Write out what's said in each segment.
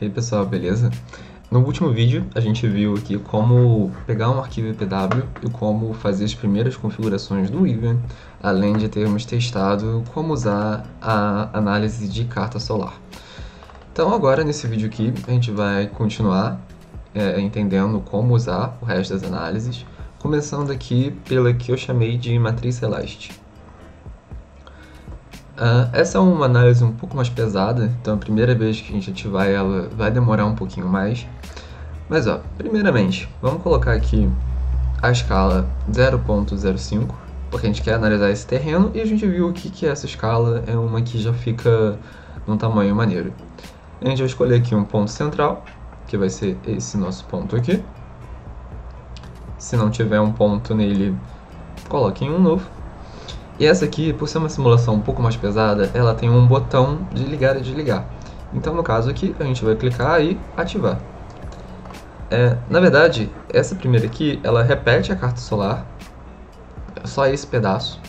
E aí pessoal, beleza? No último vídeo a gente viu aqui como pegar um arquivo EPW e como fazer as primeiras configurações do Weaver, além de termos testado como usar a análise de carta solar. Então agora nesse vídeo aqui a gente vai continuar entendendo como usar o resto das análises, começando aqui pela que eu chamei de matriz celeste. Essa é uma análise um pouco mais pesada, então a primeira vez que a gente ativar ela vai demorar um pouquinho mais. Mas primeiramente, vamos colocar aqui a escala 0.05, porque a gente quer analisar esse terreno e a gente viu aqui que essa escala é uma que já fica num tamanho maneiro. A gente vai escolher aqui um ponto central, que vai ser esse nosso ponto aqui. Se não tiver um ponto nele, coloquem um novo. E essa aqui, por ser uma simulação um pouco mais pesada, ela tem um botão de ligar e desligar. Então, no caso aqui, a gente vai clicar e ativar. Na verdade, essa primeira aqui, ela repete a carta solar, só esse pedaço,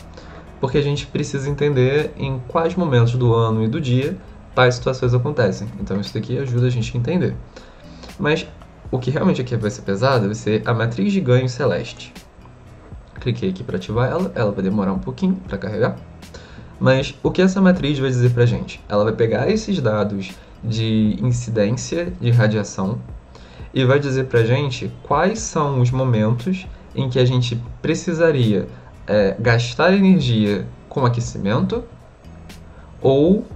porque a gente precisa entender em quais momentos do ano e do dia tais situações acontecem. Então, isso daqui ajuda a gente a entender. Mas o que realmente aqui vai ser pesado vai ser a matriz de ganho celeste. Cliquei aqui para ativar ela vai demorar um pouquinho para carregar. Mas o que essa matriz vai dizer para a gente? Ela vai pegar esses dados de incidência de radiação e vai dizer para a gente quais são os momentos em que a gente precisaria gastar energia com aquecimento ou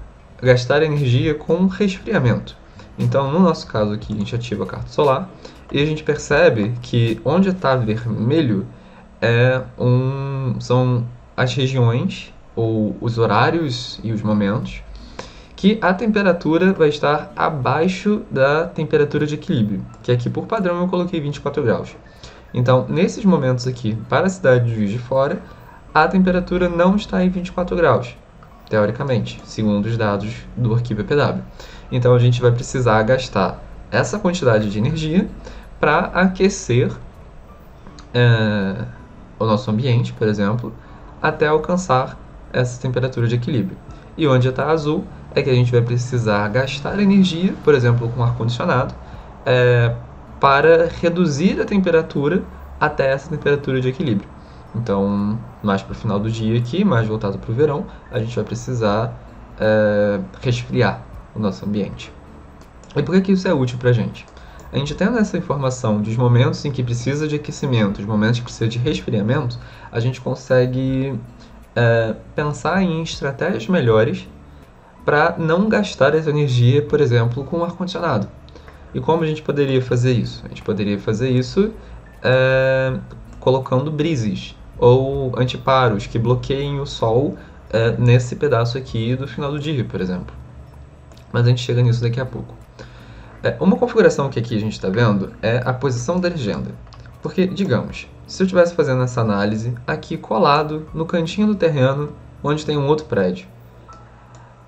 gastar energia com resfriamento. Então, no nosso caso aqui, a gente ativa a carta solar e a gente percebe que onde está vermelho são as regiões ou os horários e os momentos que a temperatura vai estar abaixo da temperatura de equilíbrio, que aqui por padrão eu coloquei 24 graus. Então, nesses momentos aqui, para a cidade de Juiz de Fora, a temperatura não está em 24 graus, teoricamente, segundo os dados do arquivo EPW. Então, a gente vai precisar gastar essa quantidade de energia para aquecer o nosso ambiente, por exemplo, até alcançar essa temperatura de equilíbrio. E onde está azul é que a gente vai precisar gastar energia, por exemplo, com ar-condicionado, para reduzir a temperatura até essa temperatura de equilíbrio. Então, mais para o final do dia aqui, mais voltado para o verão, a gente vai precisar resfriar o nosso ambiente. E por que isso é útil para a gente? A gente tendo essa informação dos momentos em que precisa de aquecimento, os momentos que precisa de resfriamento, a gente consegue pensar em estratégias melhores para não gastar essa energia, por exemplo, com ar-condicionado. E como a gente poderia fazer isso? A gente poderia fazer isso colocando brises ou antiparos que bloqueiem o sol nesse pedaço aqui do final do dia, por exemplo. Mas a gente chega nisso daqui a pouco. Uma configuração que aqui a gente está vendo é a posição da legenda. Porque, digamos, se eu estivesse fazendo essa análise aqui colado no cantinho do terreno onde tem um outro prédio,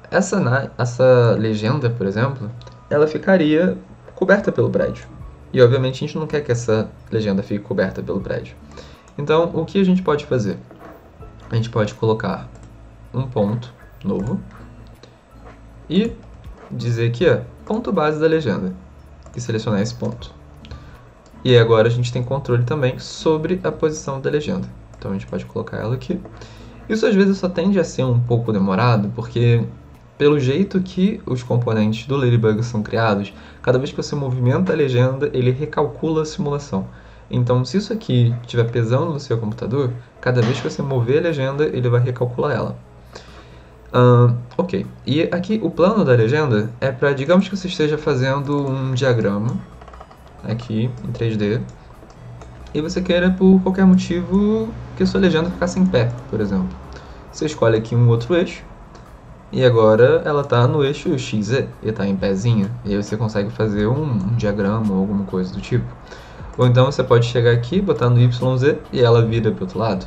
essa legenda, por exemplo, ela ficaria coberta pelo prédio. E, obviamente, a gente não quer que essa legenda fique coberta pelo prédio. Então, o que a gente pode fazer? A gente pode colocar um ponto novo e dizer aqui, ponto base da legenda, e selecionar esse ponto. E agora a gente tem controle também sobre a posição da legenda. Então a gente pode colocar ela aqui. Isso às vezes só tende a ser um pouco demorado, porque pelo jeito que os componentes do Ladybug são criados, cada vez que você movimenta a legenda, ele recalcula a simulação. Então, se isso aqui estiver pesando no seu computador, cada vez que você mover a legenda, ele vai recalcular ela. Ok, e aqui o plano da legenda é para, digamos que você esteja fazendo um diagrama aqui em 3D e você queira por qualquer motivo que a sua legenda ficasse em pé, por exemplo. Você escolhe aqui um outro eixo e agora ela está no eixo XZ e está em pezinha, e aí você consegue fazer um diagrama ou alguma coisa do tipo. Ou então você pode chegar aqui, botar no YZ e ela vira para o outro lado.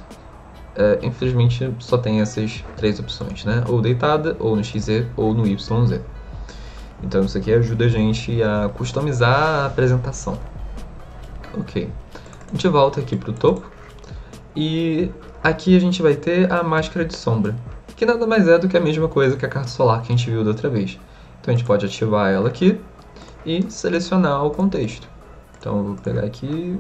Infelizmente só tem essas três opções, né? Ou deitada, ou no XZ, ou no YZ. Então isso aqui ajuda a gente a customizar a apresentação. Ok, a gente volta aqui para o topo e aqui a gente vai ter a máscara de sombra, que nada mais é do que a mesma coisa que a carta solar que a gente viu da outra vez. Então a gente pode ativar ela aqui e selecionar o contexto. Então eu vou pegar aqui,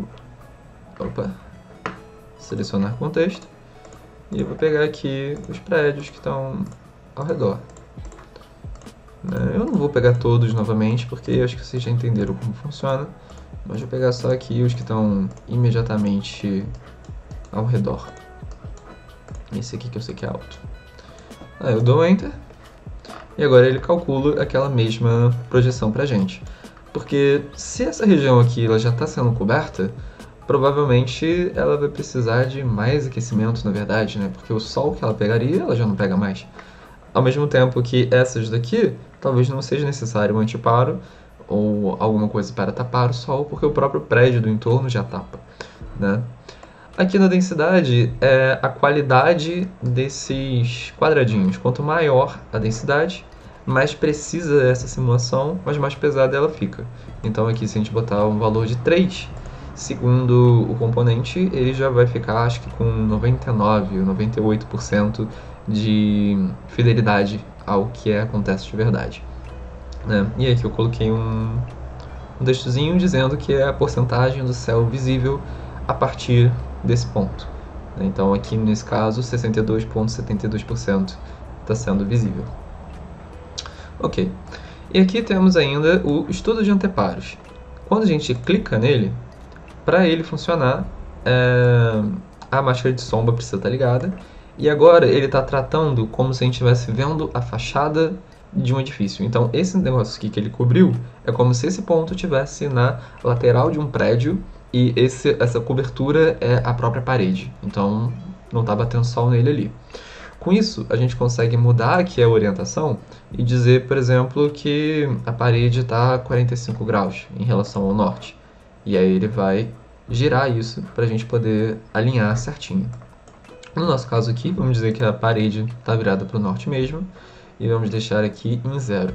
selecionar contexto, e eu vou pegar aqui os prédios que estão ao redor. Eu não vou pegar todos novamente, porque acho que vocês já entenderam como funciona, mas vou pegar só aqui os que estão imediatamente ao redor. Esse aqui que eu sei que é alto. Aí eu dou Enter, e agora ele calcula aquela mesma projeção pra gente. Porque se essa região aqui ela já está sendo coberta, provavelmente ela vai precisar de mais aquecimento, na verdade, né? Porque o sol que ela pegaria, ela já não pega mais. Ao mesmo tempo que essas daqui, talvez não seja necessário um antiparo ou alguma coisa para tapar o sol, porque o próprio prédio do entorno já tapa, né? Aqui na densidade, é a qualidade desses quadradinhos. Quanto maior a densidade, mais precisa essa simulação, mas mais pesada ela fica. Então aqui, se a gente botar um valor de 3, segundo o componente, ele já vai ficar, acho que com 99% ou 98% de fidelidade ao que acontece de verdade, né? E aqui eu coloquei um textozinho dizendo que é a porcentagem do céu visível a partir desse ponto. Então aqui nesse caso 62,72% está sendo visível. Ok. E aqui temos ainda o estudo de anteparos. Quando a gente clica nele, para ele funcionar, a máscara de sombra precisa estar ligada. E agora ele está tratando como se a gente estivesse vendo a fachada de um edifício. Então esse negócio aqui que ele cobriu é como se esse ponto estivesse na lateral de um prédio e essa cobertura é a própria parede. Então não está batendo sol nele ali. Com isso, a gente consegue mudar aqui a orientação e dizer, por exemplo, que a parede está a 45 graus em relação ao norte. E aí ele vai girar isso para a gente poder alinhar certinho. No nosso caso aqui, vamos dizer que a parede está virada para o norte mesmo. E vamos deixar aqui em 0.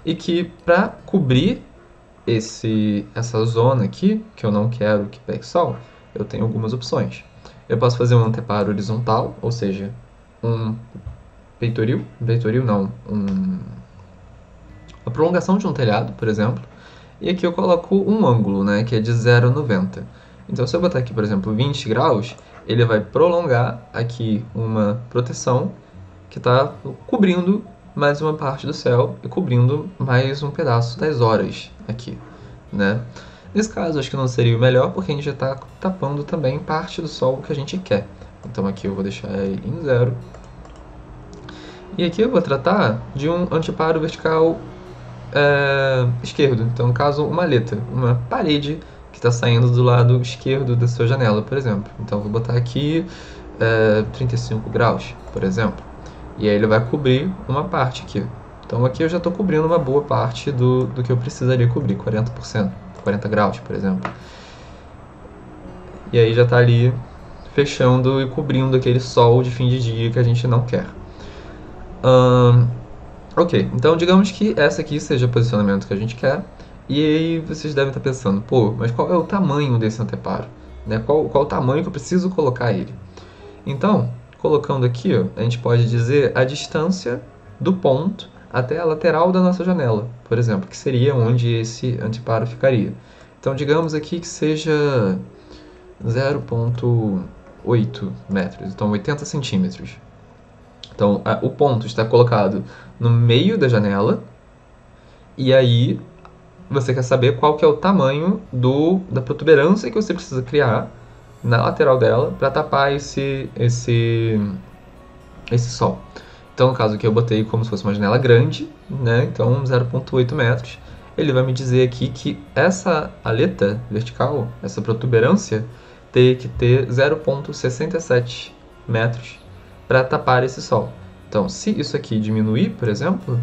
E que para cobrir essa zona aqui, que eu não quero que pegue sol, eu tenho algumas opções. Eu posso fazer um anteparo horizontal, ou seja, uma prolongação de um telhado, por exemplo. E aqui eu coloco um ângulo, né, que é de 0 a 90. Então se eu botar aqui, por exemplo, 20 graus, ele vai prolongar aqui uma proteção que está cobrindo mais uma parte do céu e cobrindo mais um pedaço das horas aqui, né? Nesse caso, acho que não seria o melhor, porque a gente já está tapando também parte do sol que a gente quer. Então aqui eu vou deixar ele em 0. E aqui eu vou tratar de um anteparo vertical esquerdo. Então, no caso, uma aleta, uma parede que está saindo do lado esquerdo da sua janela, por exemplo. Então eu vou botar aqui 35 graus, por exemplo. E aí ele vai cobrir uma parte aqui. Então aqui eu já estou cobrindo uma boa parte do que eu precisaria cobrir, 40%, 40 graus, por exemplo. E aí já está ali fechando e cobrindo aquele sol de fim de dia que a gente não quer. Ok, então digamos que essa aqui seja o posicionamento que a gente quer. E aí vocês devem estar pensando, pô, mas qual é o tamanho desse anteparo? Né? Qual o tamanho que eu preciso colocar ele? Então, colocando aqui, ó, a gente pode dizer a distância do ponto até a lateral da nossa janela, por exemplo, que seria onde esse anteparo ficaria. Então, digamos aqui que seja 0,8 metros, então 80 centímetros. Então, o ponto está colocado no meio da janela, e aí você quer saber qual que é o tamanho da protuberância que você precisa criar na lateral dela para tapar esse sol. Então, no caso aqui, eu botei como se fosse uma janela grande, né? Então 0,8 metros. Ele vai me dizer aqui que essa aleta vertical, essa protuberância, tem que ter 0,67 metros para tapar esse sol. Então, se isso aqui diminuir, por exemplo,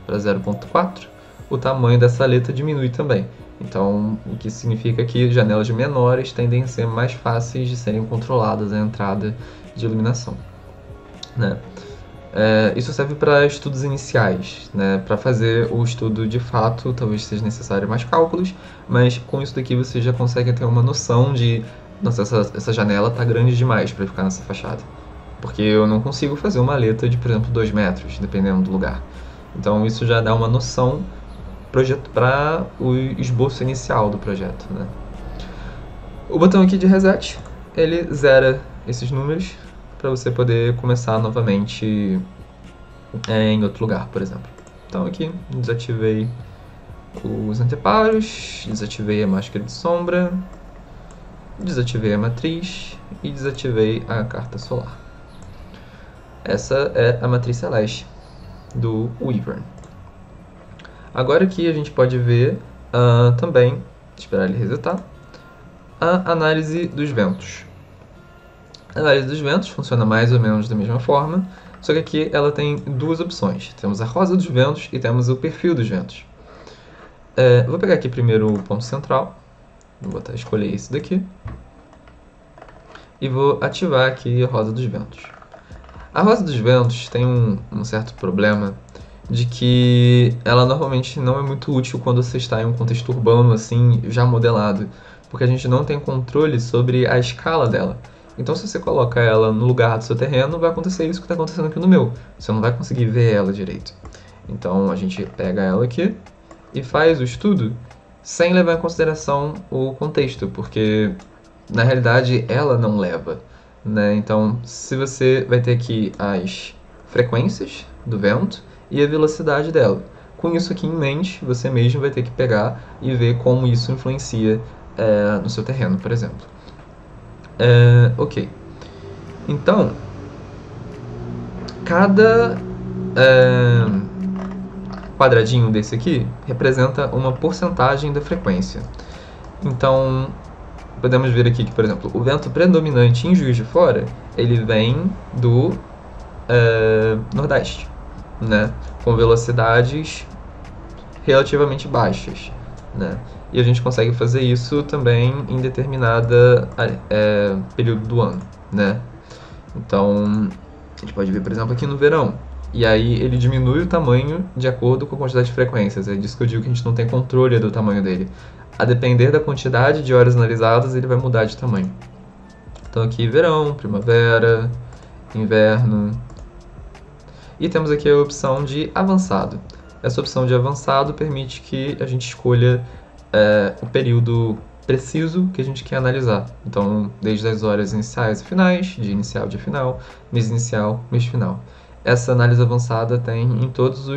para 0,4, o tamanho dessa aleta diminui também. Então, o que significa que janelas menores tendem a ser mais fáceis de serem controladas a entrada de iluminação, né? Isso serve para estudos iniciais, né? Para fazer o estudo de fato, talvez seja necessário mais cálculos, mas com isso daqui você já consegue ter uma noção de, nossa, essa janela está grande demais para ficar nessa fachada, porque eu não consigo fazer uma aleta de, por exemplo, 2 metros, dependendo do lugar. Então isso já dá uma noção o esboço inicial do projeto, né? O botão aqui de reset, ele zera esses números para você poder começar novamente em outro lugar, por exemplo. Então aqui desativei os anteparos, desativei a máscara de sombra, desativei a matriz e desativei a carta solar. Essa é a matriz celeste do Wyvern. Agora aqui a gente pode ver também, esperar ele resetar, a análise dos ventos. A análise dos ventos funciona mais ou menos da mesma forma, só que aqui ela tem duas opções. Temos a rosa dos ventos e temos o perfil dos ventos. Vou pegar aqui primeiro o ponto central, vou escolher esse daqui, e vou ativar aqui a rosa dos ventos. A rosa dos ventos tem um certo problema de que ela normalmente não é muito útil quando você está em um contexto urbano assim, já modelado, porque a gente não tem controle sobre a escala dela. Então se você coloca ela no lugar do seu terreno, vai acontecer isso que está acontecendo aqui no meu. Você não vai conseguir ver ela direito. Então a gente pega ela aqui e faz o estudo sem levar em consideração o contexto, porque na realidade ela não leva, né? Então se você vai ter aqui as frequências do vento e a velocidade dela. Com isso aqui em mente, você mesmo vai ter que pegar e ver como isso influencia no seu terreno, por exemplo. Ok. Então, cada quadradinho desse aqui representa uma porcentagem da frequência. Então, podemos ver aqui que, por exemplo, o vento predominante em Juiz de Fora, ele vem do nordeste, né? Com velocidades relativamente baixas, né? E a gente consegue fazer isso também em determinada período do ano, né? Então, a gente pode ver, por exemplo, aqui no verão. E aí ele diminui o tamanho de acordo com a quantidade de frequências. É disso que eu digo que a gente não tem controle do tamanho dele. A depender da quantidade de horas analisadas, ele vai mudar de tamanho. Então aqui verão, primavera, inverno. E temos aqui a opção de avançado. Essa opção de avançado permite que a gente escolha o período preciso que a gente quer analisar. Então, desde as horas iniciais e finais, dia inicial, dia final, mês inicial, mês final. Essa análise avançada tem em todos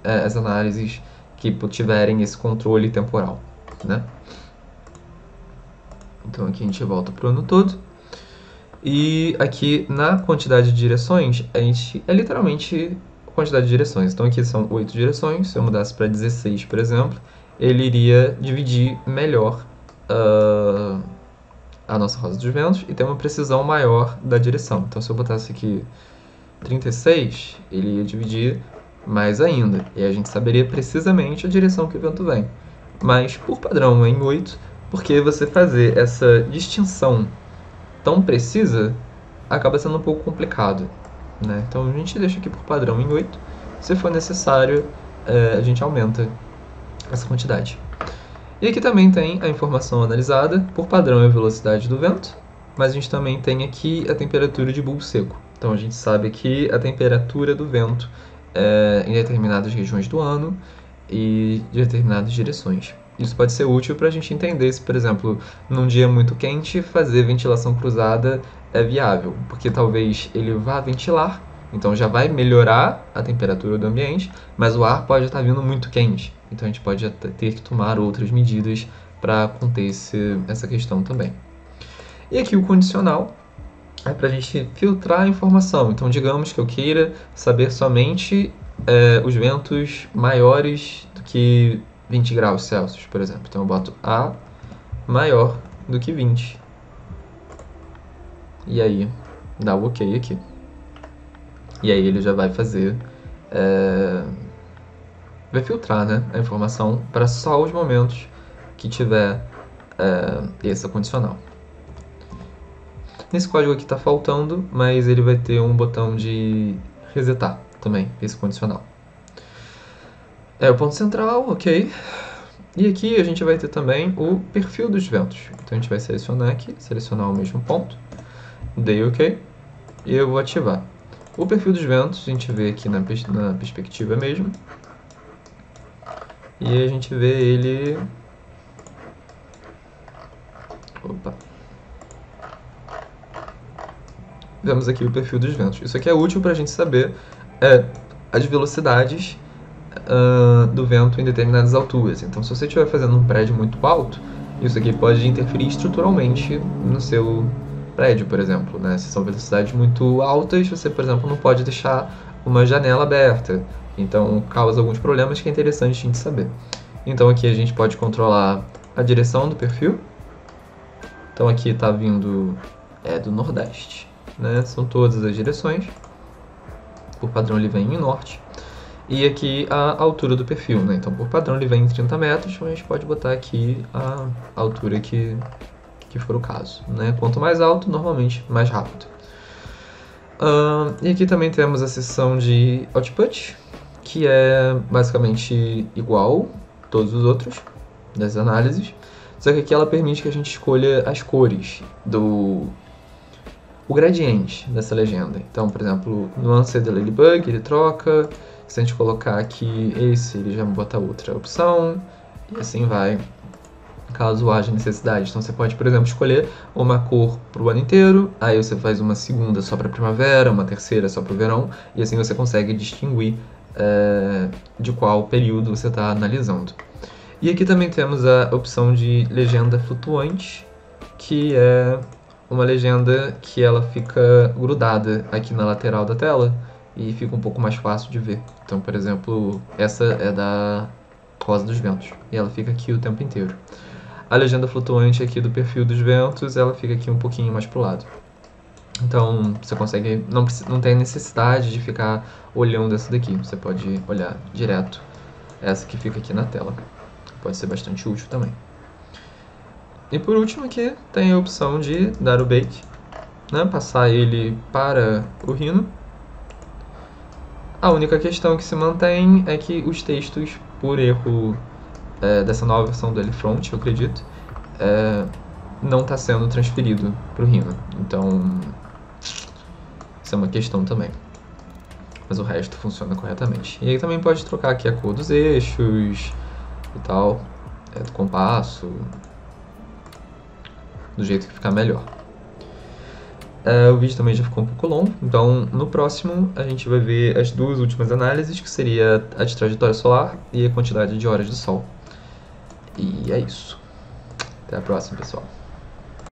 as análises que tiverem esse controle temporal, né? Então aqui a gente volta para o ano todo. E aqui na quantidade de direções, a gente é literalmente a quantidade de direções. Então aqui são 8 direções. Se eu mudasse para 16, por exemplo, ele iria dividir melhor a nossa rosa dos ventos e ter uma precisão maior da direção. Então se eu botasse aqui 36, ele ia dividir mais ainda. E a gente saberia precisamente a direção que o vento vem. Mas por padrão é em 8, porque você fazer essa distinção tão precisa acaba sendo um pouco complicado, né? Então a gente deixa aqui por padrão em 8. Se for necessário, a gente aumenta essa quantidade. E aqui também tem a informação analisada, por padrão é a velocidade do vento, mas a gente também tem aqui a temperatura de bulbo seco. Então a gente sabe que a temperatura do vento em determinadas regiões do ano e de determinadas direções. Isso pode ser útil para a gente entender se, por exemplo, num dia muito quente, fazer ventilação cruzada é viável, porque talvez ele vá ventilar, então já vai melhorar a temperatura do ambiente, mas o ar pode estar vindo muito quente, então a gente pode ter que tomar outras medidas para conter essa questão também. E aqui o condicional é para a gente filtrar a informação. Então, digamos que eu queira saber somente os ventos maiores do que 20 graus Celsius, por exemplo. Então, eu boto A maior do que 20. E aí, dá o OK aqui. E aí ele já vai fazer... vai filtrar, né, a informação para só os momentos que tiver essa condicional. Nesse código aqui está faltando, mas ele vai ter um botão de resetar também, esse condicional. O ponto central, ok. E aqui a gente vai ter também o perfil dos ventos. Então a gente vai selecionar aqui, selecionar o mesmo ponto, dei ok, e eu vou ativar. O perfil dos ventos a gente vê aqui na perspectiva mesmo. e a gente vê ele... Opa! Vemos aqui o perfil dos ventos. Isso aqui é útil para a gente saber as velocidades do vento em determinadas alturas. Então, se você estiver fazendo um prédio muito alto, isso aqui pode interferir estruturalmente no seu prédio, por exemplo, né? Se são velocidades muito altas, você, por exemplo, não pode deixar uma janela aberta. Então, causa alguns problemas que é interessante a gente saber. Então, aqui a gente pode controlar a direção do perfil. Então, aqui está vindo do nordeste, né? São todas as direções. Por padrão, ele vem em norte. E aqui a altura do perfil, né? Então, por padrão, ele vem em 30 metros, mas a gente pode botar aqui a altura que for o caso, né? Quanto mais alto, normalmente, mais rápido. E aqui também temos a seção de output, que é basicamente igual a todos os outros das análises, só que aqui ela permite que a gente escolha as cores o gradiente dessa legenda. Então, por exemplo, no Unset Ladybug ele troca, se a gente colocar aqui esse, ele já bota outra opção, e assim vai, caso haja necessidade. Então você pode, por exemplo, escolher uma cor para o ano inteiro, aí você faz uma segunda só para a primavera, uma terceira só para o verão, e assim você consegue distinguir de qual período você está analisando. E aqui também temos a opção de legenda flutuante, que é uma legenda que ela fica grudada aqui na lateral da tela e fica um pouco mais fácil de ver. Então, por exemplo, essa é da Rosa dos Ventos e ela fica aqui o tempo inteiro. A legenda flutuante aqui do perfil dos ventos, ela fica aqui um pouquinho mais pro lado. Então, você consegue, não tem necessidade de ficar olhando essa daqui. Você pode olhar direto essa que fica aqui na tela. Pode ser bastante útil também. E por último aqui tem a opção de dar o bake, né? Passar ele para o Rhino. A única questão que se mantém é que os textos, por erro dessa nova versão do Elefront, eu acredito, não está sendo transferido para o Rhino. Então, isso é uma questão também. Mas o resto funciona corretamente. E aí também pode trocar aqui a cor dos eixos e tal, do compasso, do jeito que ficar melhor. O vídeo também já ficou um pouco longo, então no próximo a gente vai ver as duas últimas análises, que seria a de trajetória solar e a quantidade de horas do Sol. E é isso. Até a próxima, pessoal.